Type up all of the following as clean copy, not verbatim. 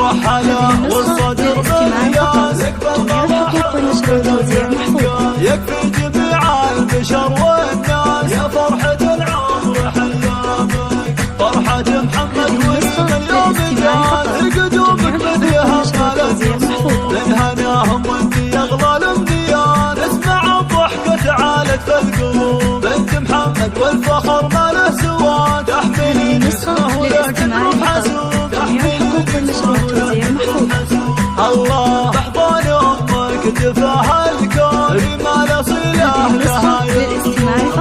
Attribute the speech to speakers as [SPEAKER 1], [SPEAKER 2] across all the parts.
[SPEAKER 1] مرحلة والصدر مليان يكفي جميع البشر والناس يا فرحة العمر حيامك فرحة محمد واليوم جاء قدومك بديها من هناهم وانت يغلى الامنيات اسمع الضحكة عالت في القلوب بنت محمد والفخر ما له سوى تحملين اسمه لكن حسوب تحملين اسمه لكن الله بحضان امك جفاها الكون ما له صله لها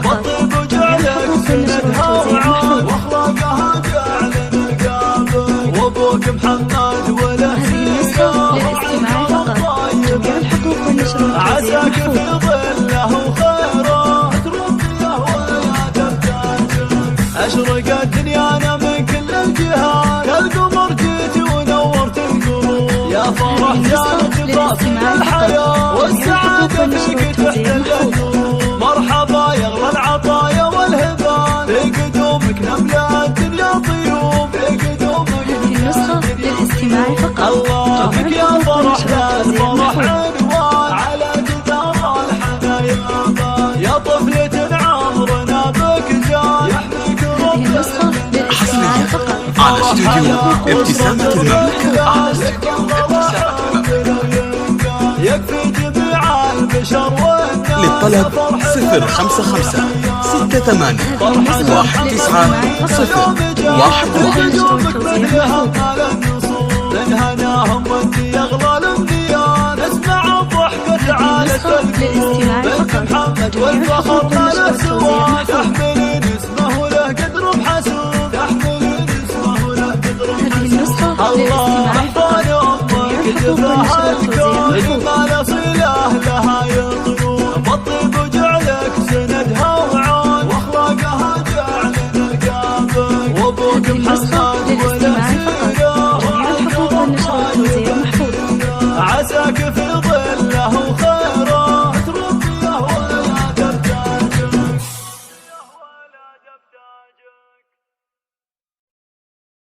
[SPEAKER 1] والطيب وجعلك سندها وعون واخلاقها جعل نقابك وابوك محمد وله عساك في ظله وخيره تربيه ويا تحتاجك اشرقت دنيانا من كل الجهات كالقمر جيت ونورت القلوب يا فرح جانت فاصل الحياه والسعاده فيك تحت القلوب مرحبا يغلى العطايا والهبات في قدومك نملا الدنيا طيوب في قدومك
[SPEAKER 2] النسخة للاستماع فقط.
[SPEAKER 1] الله بك يا فرح لا الفرح عنوان على جدار الحنايا يا طفلة عمرنا بك جاي يحميك
[SPEAKER 2] النسخة للاستماع فقط.
[SPEAKER 3] على استوديو ابتسامة المملكة.
[SPEAKER 1] يكفي جميع البشر والناس
[SPEAKER 3] للطلب 055 68 19
[SPEAKER 1] من هناهم وانت يغلى الامنيات اسمع الضحكة عالت القلوب بنت محمد والفخر ما له سوى تحملين اسمه له قدر بحسوب تحملين اسمه له قدر بحسوب الله احضان امك جفاها الكون ما له صله لها يطلوب والطيب وجعلك سندها وعون واخلاقها جعل نقابك وابوك محمد وله سيره عساك في